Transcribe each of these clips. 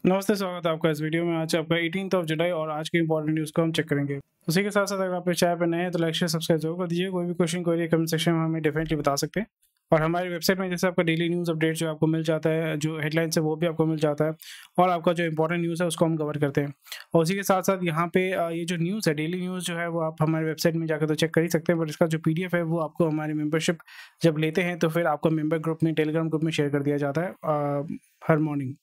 नमस्ते, स्वागत है आपका इस वीडियो में। आज आपका 18th ऑफ जुलाई और आज की इंपॉर्टेंट न्यूज़ को हम चेक करेंगे। उसी के साथ साथ अगर आप इस चैनल पर नए हैं तो लाइक शेयर सब्सक्राइब जरूर कर दीजिए। कोई भी क्वेश्चन क्वेरी कमेंट सेक्शन में हमें डेफिनेटली बता सकते हैं। और हमारी वेबसाइट में जैसे आपका डेली न्यूज़ अपडेट जो आपको मिल जाता है, जो हेडलाइंस है वो भी आपको मिल जाता है, और आपका जो इंपॉर्टेंट न्यूज़ है उसको हम कवर करते हैं। और उसी के साथ साथ यहाँ पे ये जो न्यूज़ है, डेली न्यूज़ जो है वो आप हमारी वेबसाइट में जाकर तो चेक कर ही सकते हैं, बट इसका जो PDF है वो आपको हमारी मेंबरशिप जब लेते हैं तो फिर आपको मेंबर ग्रुप में, टेलीग्राम ग्रुप में शेयर कर दिया जाता है हर मॉर्निंग।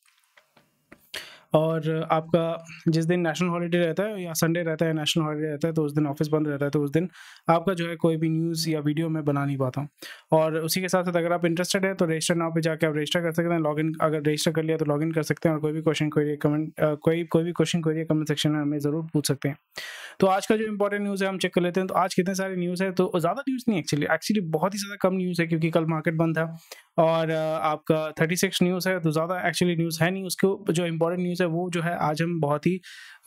और आपका जिस दिन नेशनल हॉलिडे रहता है या संडे रहता है, नेशनल हॉलिडे रहता है, तो उस दिन ऑफिस बंद रहता है, तो उस दिन आपका जो है कोई भी न्यूज़ या वीडियो मैं बना नहीं पाता हूँ। और उसी के साथ साथ अगर आप इंटरेस्टेड हैं तो रजिस्टर नाउ पे जाकर आप रजिस्टर कर सकते हैं। लॉगिन अगर रजिस्टर कर लिया तो लॉगिन कर सकते हैं, और कोई भी क्वेश्चन क्वेरी कमेंट सेक्शन में हमें ज़रूर पूछ सकते हैं। तो आज का जो इंपॉर्टेंट न्यूज़ है हम चेक कर लेते हैं। तो आज कितने सारे न्यूज़ है, तो ज़्यादा न्यूज़ नहीं, एक्चुअली बहुत ही ज़्यादा कम न्यूज़ है, क्योंकि कल मार्केट बंद था। और आपका 36 न्यूज़ है, तो ज़्यादा एक्चुअली न्यूज़ है नहीं। उसको जो इंपॉर्टेंट न्यूज़ है वो जो है आज हम बहुत ही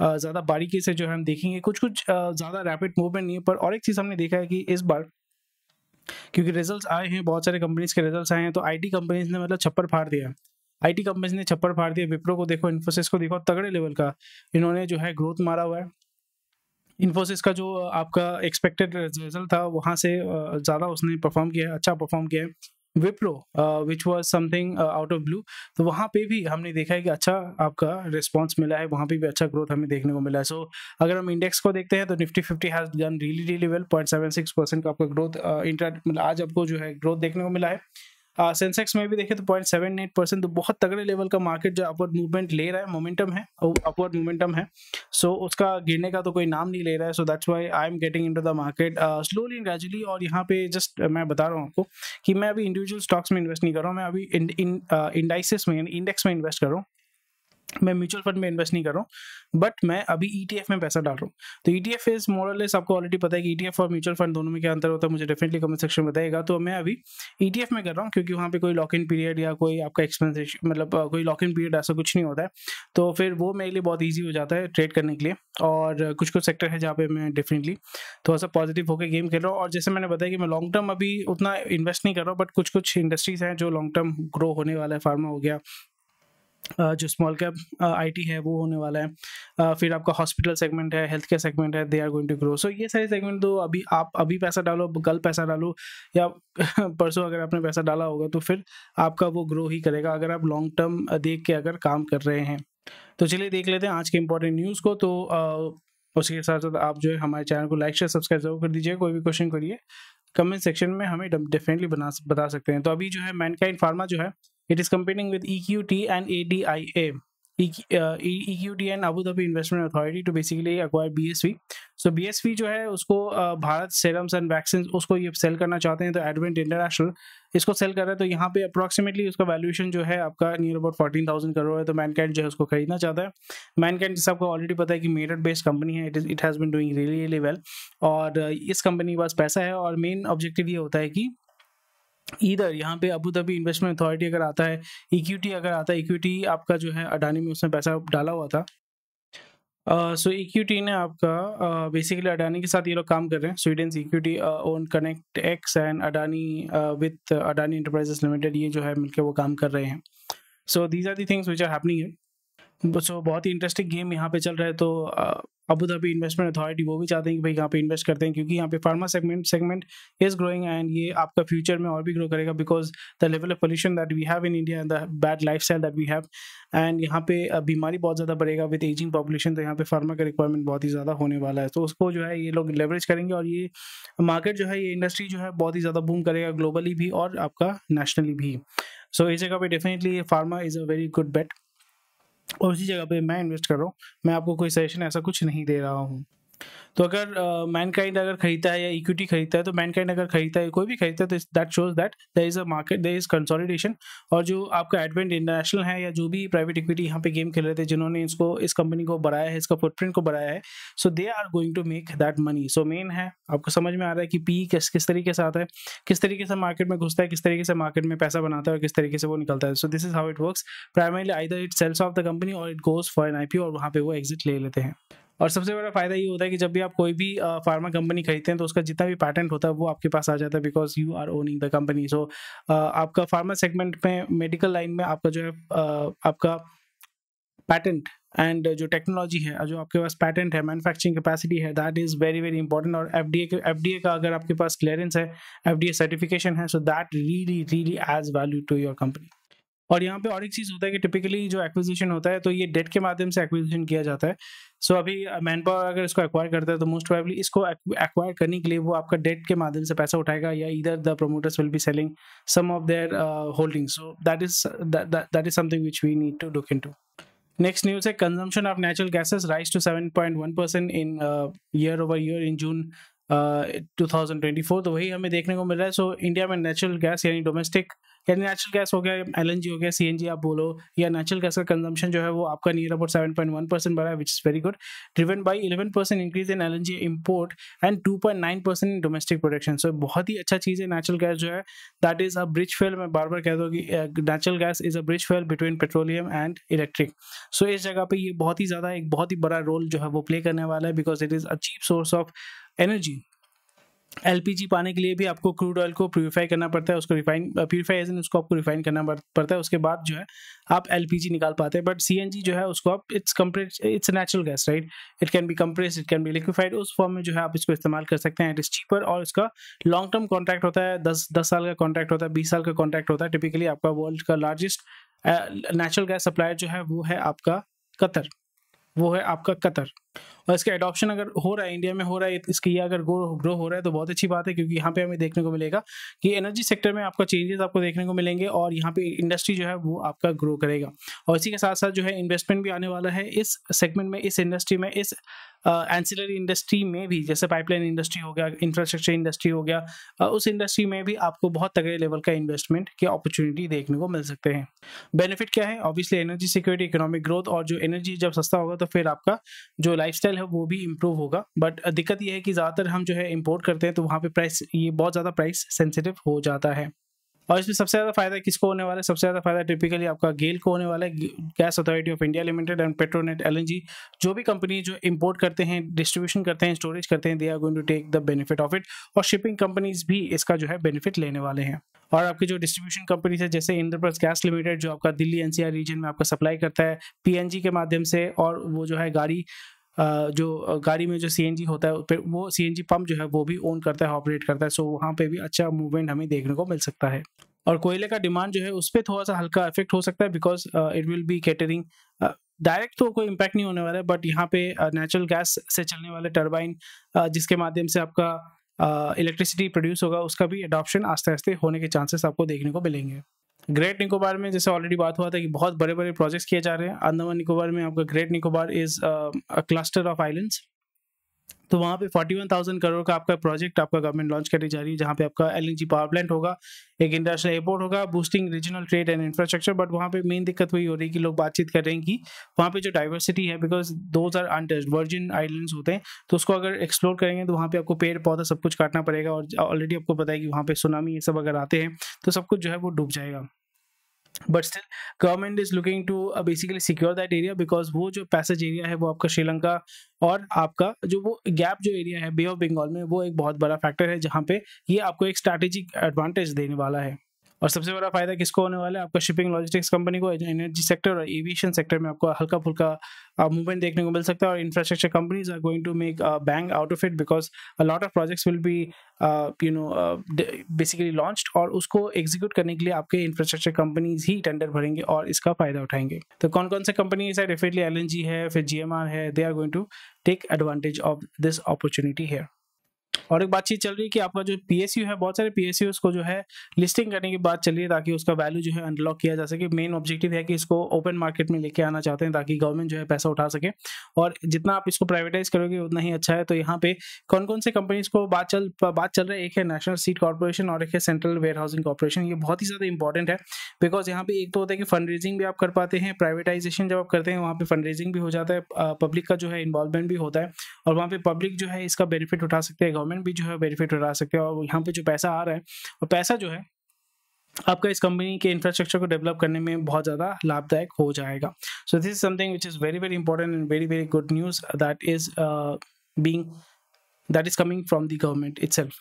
ज़्यादा बारीकी से जो है हम देखेंगे। कुछ ज़्यादा रैपिड मूवमेंट नहीं है, पर और एक चीज़ हमने देखा है कि इस बार क्योंकि रिजल्ट्स आए हैं, बहुत सारे कंपनीज़ के रिजल्ट्स आए हैं, तो आईटी कंपनीज़ ने मतलब छप्पर फाड़ दिया। आईटी कंपनीज़ ने छप्पर फाड़ दिया। विप्रो को देखो, इन्फोसिस को देखो, तगड़े लेवल का इन्होंने जो है ग्रोथ मारा हुआ है। इन्फोसिस का जो आपका एक्सपेक्टेड रिजल्ट था वहाँ से ज़्यादा उसने परफॉर्म किया है, अच्छा परफॉर्म किया है। Wipro which was something out of blue, तो वहाँ पे भी हमने देखा है कि अच्छा आपका रिस्पांस मिला है, वहाँ पे भी अच्छा ग्रोथ हमें देखने को मिला है। सो अगर हम इंडेक्स को देखते हैं तो Nifty 50 has done really well. 0.76% का आपका ग्रोथ मतलब आज आपको जो है ग्रोथ देखने को मिला है। सेंसेक्स में भी देखें तो 0.78%, तो बहुत तगड़े लेवल का मार्केट जो अपवर्ड मूवमेंट ले रहा है, मोमेंटम है, अपवर्ड मोमेंटम है। सो उसका गिरने का तो कोई नाम नहीं ले रहा है। So that's why I am getting into the market slowly and gradually. और यहाँ पे जस्ट मैं बता रहा हूँ आपको कि मैं अभी इंडिविजुअल स्टॉक्स में इन्वेस्ट नहीं कर रहा हूँ, मैं अभी इंडाइसेस में, इंडेक्स में इन्वेस्ट कर रहा हूँ। मैं म्यूचुअल फंड में इन्वेस्ट नहीं कर रहा हूँ, बट मैं अभी ETF में पैसा डाल रहा हूँ। तो ETF इज मोर और लेस, आपको ऑलरेडी पता है कि ETF और म्यूचुअल फंड दोनों में क्या अंतर होता है, मुझे डेफिनेटली कमेंट सेक्शन में बताएगा। तो मैं अभी ETF में कर रहा हूँ, क्योंकि वहाँ पे कोई लॉक इन पीरियड या कोई आपका एक्सपेंस मतलब कोई लॉक इन पीरियड ऐसा कुछ नहीं होता है, तो फिर वो मेरे लिए बहुत ईजी हो जाता है ट्रेड करने के लिए। और कुछ कुछ सेक्टर है जहाँ पे मैं डेफिनेटली थोड़ा सा पॉजिटिव होकर गेम खेल रहा हूँ। और जैसे मैंने बताया कि मैं लॉन्ग टर्म अभी उतना इन्वेस्ट नहीं कर रहा हूँ, बट कुछ कुछ इंडस्ट्रीज हैं जो लॉन्ग टर्म ग्रो होने वाला है। फार्मा हो गया, जो स्मॉल कैप आईटी है वो होने वाला है, फिर आपका हॉस्पिटल सेगमेंट है, हेल्थ केयर सेगमेंट है, they are going to grow. So ये सारे सेगमेंट तो अभी आप अभी पैसा डालो, कल पैसा डालो, या परसों अगर आपने पैसा डाला होगा तो फिर आपका वो ग्रो ही करेगा, अगर आप लॉन्ग टर्म देख के अगर काम कर रहे हैं। तो चलिए देख लेते हैं आज के इंपॉर्टेंट न्यूज़ को। तो उसी के साथ साथ आप जो है हमारे चैनल को लाइक शेयर सब्सक्राइब जरूर कर दीजिए। कोई भी क्वेश्चन करिए कमेंट सेक्शन में, हमें डेफिनेटली बता सकते हैं। तो अभी जो है मैनकाइंड फार्मा जो है, it is competing with EQT and ADIA, EQT and Abu Dhabi investment authority to basically acquire BSV। So BSV जो है उसको भारत सेरम्स एंड वैक्सीन उसको ये सेल करना चाहते हैं, तो एडवेंट इंटरनेशनल इसको सेल कर रहा है। तो यहाँ पे अप्रोक्सीमेटली उसका वैल्यूएशन जो है आपका नियर अबाउट 14,000 करोड़ है। तो मैनकाइंड जो है उसको खरीदना चाहता है। मैनकाइंड जैसे आपको ऑलरेडी पता है कि मेरठ बेस्ड कंपनी है, it has been doing really well. और इस कंपनी के पास पैसा है, और मेन ऑब्जेक्टिव ये होता है कि इधर यहाँ पे अबू धाबी इन्वेस्टमेंट अथॉरिटी अगर आता है, इक्विटी अगर आता है, इक्विटी आपका जो है अडानी में उसने पैसा डाला हुआ था। सो इक्विटी ने आपका बेसिकली अडानी के साथ ये लोग काम कर रहे हैं। Sweden equity own connect X and Adani with Adani enterprises limited, ये जो है मिलकर वो काम कर रहे हैं। So these are the things which are happening है। सो बहुत ही इंटरेस्टिंग गेम यहाँ पे चल रहा है। तो अबू धाबी इन्वेस्टमेंट अथॉरिटी वो भी चाहते हैं कि भाई यहाँ पे इन्वेस्ट करते हैं, क्योंकि यहाँ पे pharma segment is growing, and ये आपका फ्यूचर में और भी ग्रो करेगा, because the level of pollution that we have in India and the bad lifestyle that we have, and यहाँ पे बीमारी बहुत ज़्यादा बढ़ेगा विद एजिंग पॉपुलेशन। तो यहाँ पे फार्मा का रिक्वायरमेंट बहुत ही ज़्यादा होने वाला है। तो उसको जो है ये लोग लेवरेज करेंगे, और ये मार्केट जो है, ये इंडस्ट्री जो है बहुत ही ज़्यादा बूम करेगा ग्लोबली भी और आपका नेशनली भी। सो इस जगह पे definitely pharma is a very good bet, और उसी जगह पे मैं इन्वेस्ट कर रहा हूँ। मैं आपको कोई सजेशन ऐसा कुछ नहीं दे रहा हूँ। तो अगर मैनकाइंड अगर खरीदता है या इक्विटी खरीदता है, तो मैनकाइंड अगर खरीदता है, कोई भी खरीदता है, तो that shows that there is a market, there is consolidation. और जो आपका एडवेंट इंटरनेशनल है या जो भी प्राइवेट इक्विटी यहाँ पे गेम खेल रहे थे, जिन्होंने इसको, इस कंपनी को बढ़ाया है, इसका फुटप्रिंट को बढ़ाया है, so they are going to make that money. So main है, आपको समझ में आ रहा है कि पी किस तरीके से आता है, किस तरीके से मार्केट में घुसता है, किस तरीके से मार्केट में पैसा बनाता है, और किस तरीके से वो निकलता है। So this is how it works. Primarily either it sells off the company और it goes for an IPO, और वहाँ पे वो एग्जिट ले लेते हैं। और सबसे बड़ा फायदा ये होता है कि जब भी आप कोई भी फार्मा कंपनी खरीदते हैं, तो उसका जितना भी पैटेंट होता है वो आपके पास आ जाता है, because you are owning the company. सो आपका फार्मा सेगमेंट में, मेडिकल लाइन में आपका जो है आपका पैटेंट एंड जो टेक्नोलॉजी है, जो आपके पास पैटेंट है, मैन्युफैक्चरिंग कैपेसिटी है, that is very very important. और एफडीए का अगर आपके पास क्लियरेंस है, एफडीए सर्टिफिकेशन है, so that really really adds value to your company. और यहाँ पे और एक चीज़ होता है कि टिपिकली जो एक्विजिशन होता है तो ये डेट के माध्यम से एक्विजिशन किया जाता है। सो अभी मैन पावर अगर इसको एक्वायर करता है तो मोस्ट प्रोबेबली इसको एक्वायर करने के लिए वो आपका डेट के माध्यम से पैसा उठाएगा, या इधर the promoters will be selling some of their holdings. So that is something which we need to look into. Next news है, consumption of natural gases rise to 7.1% in year over year in June 2024। तो वही हमें देखने को मिल रहा है। सो इंडिया में नेचुरल गैस यानी डोमेस्टिक, यानी नेचुरल गैस हो गया, एलएनजी हो गया, सीएनजी आप बोलो, या नेचुरल गैस का कंजम्पशन जो है वो आपका नियर अबाउट 7.1% बढ़ा है, which is very good, driven by 11% increase in LNG import and 2.9% in domestic production. So बहुत ही अच्छा चीज़ है नेचुरल गैस जो है, that is a bridge fuel. मैं बार बार कहता हूँ कि natural gas is a bridge fuel between petroleum and electric. So इस जगह पे ये बहुत ही ज़्यादा एक बहुत ही बड़ा रोल जो है वो प्ले करने वाला है, because it is a cheap source of energy. LPG पाने के लिए भी आपको क्रूड ऑयल को प्यूरिफाई करना पड़ता है, उसको उसको आपको रिफाइन करना पड़ता है, उसके बाद जो है आप एलपीजी निकाल पाते हैं। बट सीएनजी जो है उसको आप it's natural gas, right, it can be compressed, it can be liquefied, उस फॉर्म में जो है आप इसको इस्तेमाल कर सकते हैं। इट इज चीपर और इसका लॉन्ग टर्म कॉन्ट्रैक्ट होता है, 10 साल का कॉन्ट्रैक्ट होता है, 20 साल का कॉन्ट्रैक्ट होता है। टिपिकली आपका वर्ल्ड का लार्जेस्ट नेचुरल गैस सप्लायर जो है वो है आपका कतर। और इसका एडॉप्शन अगर हो रहा है, इंडिया में हो रहा है, इसकी ये अगर ग्रो हो रहा है तो बहुत अच्छी बात है, क्योंकि यहाँ पे हमें देखने को मिलेगा कि एनर्जी सेक्टर में आपका चेंजेस आपको देखने को मिलेंगे और यहाँ पे इंडस्ट्री जो है वो आपका ग्रो करेगा। और इसी के साथ साथ जो है इन्वेस्टमेंट भी आने वाला है इस सेगमेंट में, इस इंडस्ट्री में, इस एंसिलरी इंडस्ट्री में भी, जैसे पाइपलाइन इंडस्ट्री हो गया, इंफ्रास्ट्रक्चर इंडस्ट्री हो गया, उस इंडस्ट्री में भी आपको बहुत तगड़े लेवल का इन्वेस्टमेंट की अपॉर्चुनिटी देखने को मिल सकते हैं। बेनिफिट क्या है? Obviously energy security, economic growth, और जो एनर्जी जब सस्ता होगा तो फिर आपका जो लाइफस्टाइल है वो भी इंप्रूव होगा। बट दिक्कत ये है कि ज़्यादातर हम जो है इंपोर्ट करते हैं तो वहाँ पे प्राइस, ये बहुत ज़्यादा प्राइस सेंसिटिव हो जाता है। और इसमें सबसे ज़्यादा फायदा किसको होने वाला है? सबसे ज़्यादा फायदा टिपिकली आपका गेल को होने वाला है, gas authority of India limited and Petronet LNG. जो भी कंपनी जो इंपोर्ट करते हैं, डिस्ट्रीब्यूशन करते हैं, स्टोरेज करते हैं, they are going to take the benefit of it. और शिपिंग कंपनीज भी इसका जो है बेनिफिट लेने वाले हैं। और आपकी जो डिस्ट्रीब्यूशन कंपनीज है, जैसे इंद्रप्रस्थ गैस लिमिटेड जो आपका दिल्ली एनसीआर रीजन में आपका सप्लाई करता है पीएनजी के माध्यम से, और वो जो है गाड़ी में जो सीएनजी होता है फिर वो सीएनजी पंप जो है वो भी ओन करता है, ऑपरेट करता है। सो वहाँ पे भी अच्छा मूवमेंट हमें देखने को मिल सकता है। और कोयले का डिमांड जो है उस पर थोड़ा सा हल्का इफेक्ट हो सकता है, because it will be catering, direct तो कोई इम्पैक्ट नहीं होने वाला है, बट यहाँ पे नेचुरल गैस से चलने वाले टर्बाइन जिसके माध्यम से आपका इलेक्ट्रिसिटी प्रोड्यूस होगा, उसका भी अडॉप्शन आस्ते आस्ते होने के चांसेस आपको देखने को मिलेंगे। ग्रेट निकोबार में जैसे ऑलरेडी बात हुआ था कि बहुत बड़े बड़े प्रोजेक्ट्स किए जा रहे हैं। अंडमान निकोबार में आपका great Nicobar is a cluster of islands, तो वहाँ पे 41,000 करोड़ का आपका प्रोजेक्ट आपका गवर्नमेंट लॉन्च करने जा रही है, जहाँ पे आपका एलएनजी पावर प्लांट होगा, एक इंटरनेशनल एयरपोर्ट होगा, boosting regional trade and infrastructure. But वहाँ पे मेन दिक्कत वही हो रही है कि लोग बातचीत कर रहे हैं कि वहाँ पे जो डाइवर्सिटी है, because those are untouched virgin islands होते हैं, तो उसको अगर एक्सप्लोर करेंगे तो वहाँ पे आपको पेड़ पौधा सब कुछ काटना पड़ेगा। और ऑलरेडी आपको पता है कि वहाँ पे सुनामी ये सब अगर आते हैं तो सब कुछ जो है वो डूब जाएगा। But still government is looking to basically secure that area, because वो जो पैसेज एरिया है वो आपका श्रीलंका और आपका जो वो गैप जो एरिया है बे ऑफ बंगाल में, वो एक बहुत बड़ा फैक्टर है जहाँ पे ये आपको एक स्ट्रैटेजिक एडवांटेज देने वाला है। और सबसे बड़ा फायदा किसको होने वाला है? आपका शिपिंग लॉजिस्टिक्स कंपनी को, एनर्जी सेक्टर और एविएशन सेक्टर में आपको हल्का फुल्का मूवमेंट देखने को मिल सकता है। और infrastructure companies are going to make bang out of it, because a lot of projects will be basically launched, और उसको एग्जीक्यूट करने के लिए आपके इंफ्रास्ट्रक्चर कंपनीज ही टेंडर भरेंगे और इसका फायदा उठाएंगे। तो कौन कौन से कंपनीज है? डेफिनेटली एलएनजी है, फिर जीएमआर है, they are going to take advantage of this opportunity है। और एक बातचीत चल रही है कि आपका जो पीएसयू है, बहुत सारे पीएसयूज को जो है लिस्टिंग करने की बात चल रही है, ताकि उसका वैल्यू जो है अनलॉक किया जा सके। मेन ऑब्जेक्टिव है कि इसको ओपन मार्केट में लेके आना चाहते हैं, ताकि गवर्नमेंट जो है पैसा उठा सके, और जितना आप इसको प्राइवेटाइज करोगे उतना ही अच्छा है। तो यहाँ पे कौन कौन से कंपनीज को बात चल रही है? एक है नेशनल सीड कॉर्पोरेशन और एक है सेंट्रल वेयर हाउसिंग कॉर्पोरेशन। ये बहुत ही ज़्यादा इंपॉर्टेंट है, बिकॉज यहाँ पे एक तो होता है कि फंड रेजिंग भी आप कर पाते हैं, प्राइवेटाइजेशन जब आप करते हैं वहाँ पे फंड रेजिंग भी हो जाता है, पब्लिक का जो है इन्वॉल्वमेंट भी होता है, और वहाँ पे पब्लिक जो है इसका बेनिफिट उठा सकते हैं, गवर्नमेंट भी जो है बेनिफिट उठा सकते हैं। और यहाँ पे जो पैसा आ रहा है, और पैसा जो है आपका इस कंपनी के इंफ्रास्ट्रक्चर को डेवलप करने में बहुत ज़्यादा लाभदायक हो जाएगा। सो this is something which is very very important and very very good news that is coming from the government itself.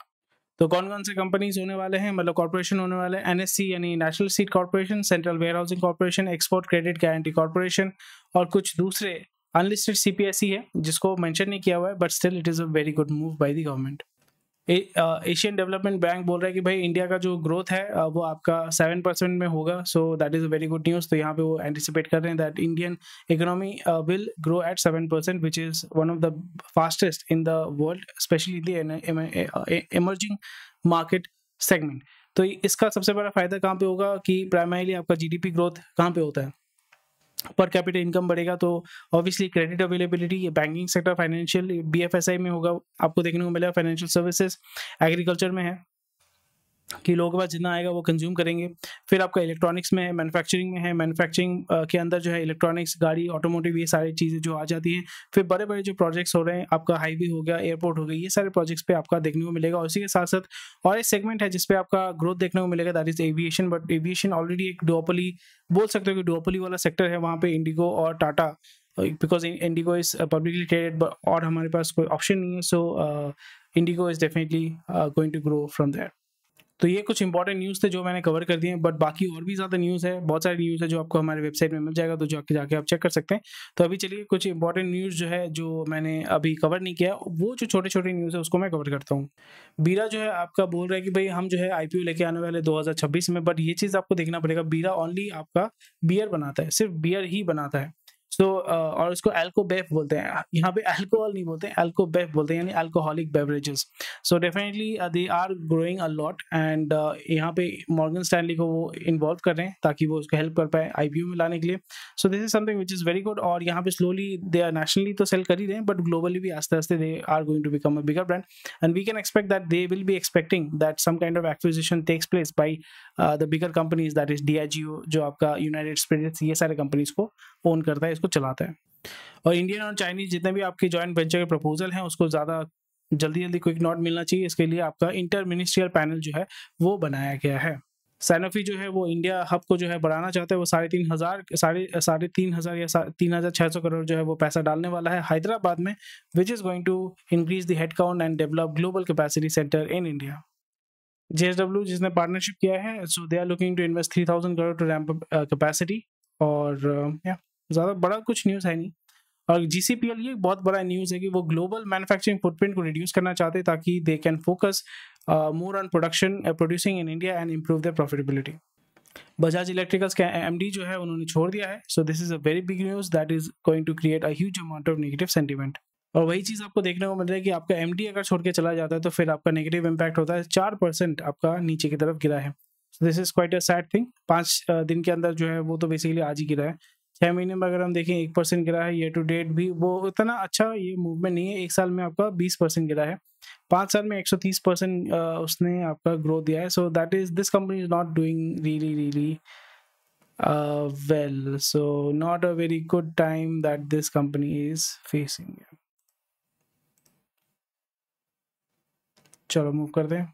तो कौन कौन से कंपनीज होने वाले हैं, मतलब कॉर्पोरेशन होने वाले हैं? एनएससी यानी national seed corporation, central warehousing corporation, export credit guarantee corporation, और कुछ दूसरे अनलिस्टेड CPSE है जिसको मेंशन नहीं किया हुआ है, but still it is a very good move by the government. Asian development bank बोल रहा है कि भाई इंडिया का जो ग्रोथ है वो आपका 7% में होगा, so that is a very good news. तो यहाँ पे वो एंटिसिपेट कर रहे हैं that Indian economy will grow at 7%, which is one of the fastest in the world, specially the emerging market segment. तो इसका सबसे बड़ा फायदा कहाँ पे होगा कि प्राइमरीली आपका GDP ग्रोथ कहाँ पे होता है, पर कैपिटल इनकम बढ़ेगा, तो ऑब्वियसली क्रेडिट अवेलेबिलिटी, ये बैंकिंग सेक्टर, फाइनेंशियल BFSI में होगा, आपको देखने को मिलेगा। फाइनेंशियल सर्विसेज, एग्रीकल्चर में है कि लोगों के पास जितना आएगा वो कंज्यूम करेंगे। फिर आपका इलेक्ट्रॉनिक्स में है, मैन्युफैक्चरिंग में है, मैन्युफैक्चरिंग के अंदर जो है इलेक्ट्रॉनिक्स, गाड़ी, ऑटोमोटिव, ये सारी चीज़ें जो आ जाती हैं। फिर बड़े बड़े जो प्रोजेक्ट्स हो रहे हैं, आपका हाईवे हो गया, एयरपोर्ट हो गई, ये सारे प्रोजेक्ट्स पे आपका देखने को मिलेगा। और इसी के साथ साथ और एक सेगमेंट है जिसपे आपका ग्रोथ देखने को मिलेगा, that is aviation. But aviation already एक डुओपोली बोल सकते हो कि डुओपोली वाला सेक्टर है, वहाँ पे इंडिगो और Tata, because IndiGo is publicly traded और हमारे पास कोई ऑप्शन नहीं है, so IndiGo is definitely going to grow from there. तो ये कुछ इंपॉर्टेंट न्यूज़ थे जो मैंने कवर कर दिए, बट बाकी और भी ज़्यादा न्यूज़ है, बहुत सारी न्यूज़ है जो आपको हमारे वेबसाइट में मिल जाएगा, तो जाके आप चेक कर सकते हैं। तो अभी चलिए कुछ इंपॉर्टेंट न्यूज़ जो है जो मैंने अभी कवर नहीं किया, वो जो छोटे छोटे न्यूज़ है उसको मैं कवर करता हूँ। बीरा जो है आपका बोल रहा है कि भाई हम जो है IPO लेके आने वाले 2026 में, बट ये चीज़ आपको देखना पड़ेगा, बीरा ओनली आपका बियर बनाता है, सिर्फ बियर ही बनाता है। सो और इसको एल्कोबेव बोलते हैं, यहाँ पे अल्कोहल नहीं बोलते हैं, एल्कोबेव बोलते हैं, यानी alcoholic beverages. So definitely they are growing a lot, and यहाँ पे मॉर्गन स्टैनली को वो इन्वॉल्व कर रहे हैं ताकि वो उसको हेल्प कर पाए IPO में लाने के लिए। So this is something which is very good. और यहाँ पे स्लोली दे आर नेशनली तो सेल कर ही रहे हैं, बट ग्लोबली भी आस्ते आस्ते they are going to become a bigger brand, and we can expect that they will be expecting that some kind of acquisition takes place by the bigger companies, that is Diageo, जो आपका United spirits, ये सारे companies को own करता है, इसको चलाता है। और इंडियन और चाइनीज जितने भी आपके जॉइंट वेंचर के प्रपोजल हैं उसको ज़्यादा जल्दी क्विक नोट मिलना चाहिए। इसके लिए आपका इंटर मिनिस्ट्रियल पैनल जो है वो बनाया गया है। सैनोफी जो है वो इंडिया हब को जो है बढ़ाना चाहता है, वो 3,500 या 3,600 करोड़ जो है वो पैसा डालने वाला है हैदराबाद में, which is going to increase the head count and develop global capacity centre in India. JSW जिसने पार्टनरशिप किया है, so they are looking to invest 3,000 crore to ramp up capacity. और ज़्यादा बड़ा कुछ न्यूज़ है नहीं। और GCPL ये बहुत बड़ा न्यूज़ है कि वो ग्लोबल मैन्युफैक्चरिंग फुटप्रिंट को रिड्यूस करना चाहते हैं ताकि they can focus more on producing in India and improve their profitability. Bajaj electricals का MD जो है उन्होंने छोड़ दिया है, so this is a very big news that is going to create a huge amount of negative sentiment. और वही चीज़ आपको देखने को मिल रहा है कि आपका MD अगर छोड़ के चला जाता है तो फिर आपका नेगेटिव इम्पैक्ट होता है, 4% आपका नीचे की तरफ गिरा है। This is quite a sad thing. 5 दिन के अंदर जो है वो तो बेसिकली आज ही गिरा है। 6 महीने में अगर हम देखें 1% गिरा है, ईयर टू डेट भी वो उतना अच्छा ये मूवमेंट नहीं है। 1 साल में आपका 20% गिरा है, 5 साल में 130% उसने आपका ग्रोथ दिया है। So that is this company is not doing really well, so not a very good time that this company is facing. चलो मूव करते हैं।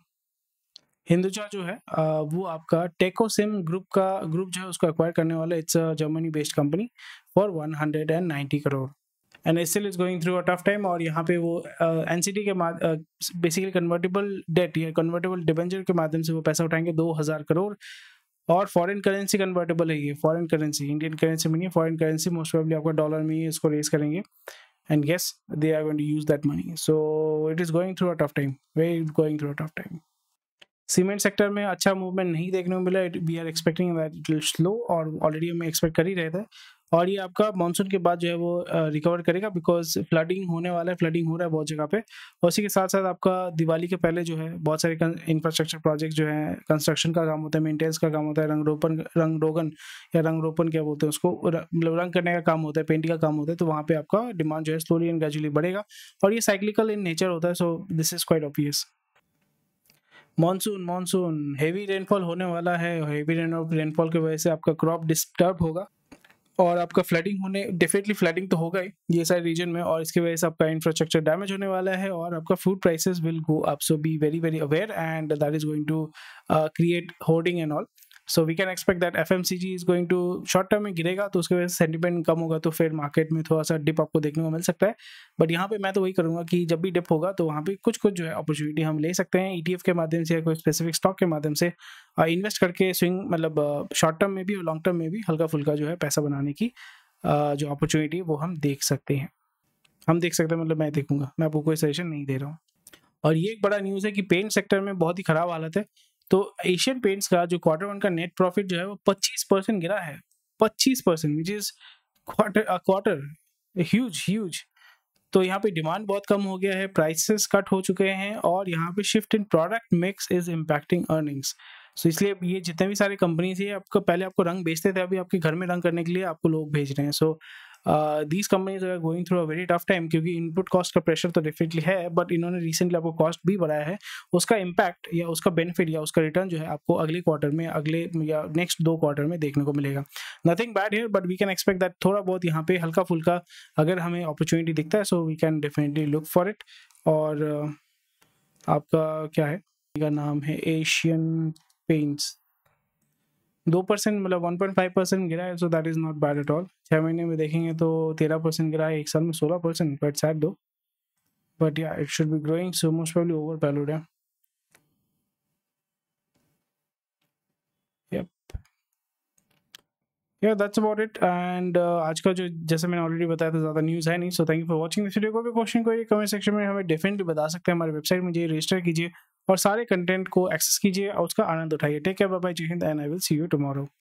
हिंदुजा जो है वो आपका टेकोसिम ग्रुप जो है उसको एक्वायर करने वाला है। It's a Germany based company for 190 crore, and still is going through a tough time. और यहाँ पे वो NCD के बेसिकली कन्वर्टेबल डेट या कन्वर्टेबल डिबेंचर के माध्यम से वो पैसा उठाएंगे 2,000 करोड़। और फॉरेन करेंसी कन्वर्टेबल है ये, फॉरेन करेंसी, इंडियन करेंसी में नहीं, फॉरेन करेंसी, मोस्ट प्रोबेबली आपका डॉलर में ही इसको रेस करेंगे, and guess they are going to use that money. So it is going through a tough time, very going through a tough time. Cement sector में अच्छा movement नहीं देखने को मिला, we are expecting that it will slow, और already हम expect कर ही रहे थे। और ये आपका मानसून के बाद जो है वो रिकवर करेगा, बिकॉज फ्लडिंग होने वाला है, फ्लडिंग हो रहा है बहुत जगह पे। और उसी के साथ साथ आपका दिवाली के पहले जो है बहुत सारे इंफ्रास्ट्रक्चर प्रोजेक्ट जो है, कंस्ट्रक्शन का काम होता है, मेंटेनेंस का काम होता है, रंग रोपन क्या बोलते हैं उसको, मतलब रंग करने का काम होता है, पेंटिंग का काम होता है। तो वहाँ पे आपका डिमांड जो है स्लोली एंड ग्रेजुअली बढ़ेगा, और ये साइक्लिकल इन नेचर होता है, so this is quite obvious. Monsoon heavy rainfall होने वाला है, हेवी रेनफॉल की वजह से आपका क्रॉप डिस्टर्ब होगा, और आपका फ्लडिंग होने, डेफिनेटली फ्लडिंग तो होगा ही ये सारे रीजन में, और इसकी वजह से आपका इंफ्रास्ट्रक्चर डैमेज होने वाला है, और आपका food prices will go up. So be very aware, and that is going to create hoarding and all. So we can expect that FMCG is going to short term में गिरेगा, तो उसकी वजह से सेंटिमेंट कम होगा, तो फिर मार्केट में थोड़ा सा डिप आपको देखने को मिल सकता है। बट यहाँ पे मैं तो वही करूँगा कि जब भी डिप होगा तो वहाँ पे कुछ जो है अपॉर्चुनिटी हम ले सकते हैं ETF के माध्यम से या कोई स्पेसिफिक स्टॉक के माध्यम से इन्वेस्ट करके, स्विंग मतलब शॉर्ट टर्म में भी और लॉन्ग टर्म में भी हल्का फुल्का जो है पैसा बनाने की जो अपॉर्चुनिटी वो हम देख सकते हैं। मतलब मैं देखूंगा, मैं आपको कोई सजेशन नहीं दे रहा हूँ। और ये एक बड़ा न्यूज़ है कि पेंट सेक्टर में बहुत ही खराब हालत है। तो एशियन पेंट्स का जो Q1 का नेट प्रॉफिट जो है वो 25% गिरा है। 25%, विच इज क्वार्टर ह्यूज। तो यहाँ पे डिमांड बहुत कम हो गया है, प्राइसेस कट हो चुके हैं, और यहाँ पे shift in product mix is impacting earnings. So इसलिए ये जितने भी सारे कंपनीज है, आपको पहले आपको रंग बेचते थे, अभी आपके घर में रंग करने के लिए आपको लोग भेज रहे हैं। So these companies are going through a very tough time, क्योंकि इनपुट कॉस्ट का प्रेशर तो डेफिनेटली है, बट इन्होंने रिसेंटली आपको कॉस्ट भी बढ़ाया है। उसका इम्पैक्ट या उसका बेनिफिट या उसका रिटर्न जो है आपको अगले क्वार्टर में, अगले या नेक्स्ट 2 क्वार्टर में देखने को मिलेगा। Nothing bad here, but we can expect that थोड़ा बहुत यहाँ पे हल्का फुल्का अगर हमें अपॉर्चुनिटी दिखता है, so we can definitely look for it. और आपका क्या है, का नाम है एशियन पेंट्स, 2% मतलब 1.5% गिरा है, so that is not bad at all. 6 महीने में देखेंगे तो 13% गिरा है, एक साल में 16%, बट सैड दो, बट या it should be growing, so most probably over valued है। या दैट्स अबाउट इट। एंड आज का जो, जैसे मैंने ऑलरेडी बताया था, ज़्यादा न्यूज़ है नहीं। So thank you for watching this video. कोई क्वेश्चन कोई कमेंट सेक्शन में हमें डेफिनेटली बता सकते हैं। हमारे वेबसाइट में जाइए, रजिस्टर कीजिए और सारे कंटेंट को एक्सेस कीजिए और उसका आनंद उठाइए। टेक केयर, बाय बाय, जय Hind, and I will see you tomorrow.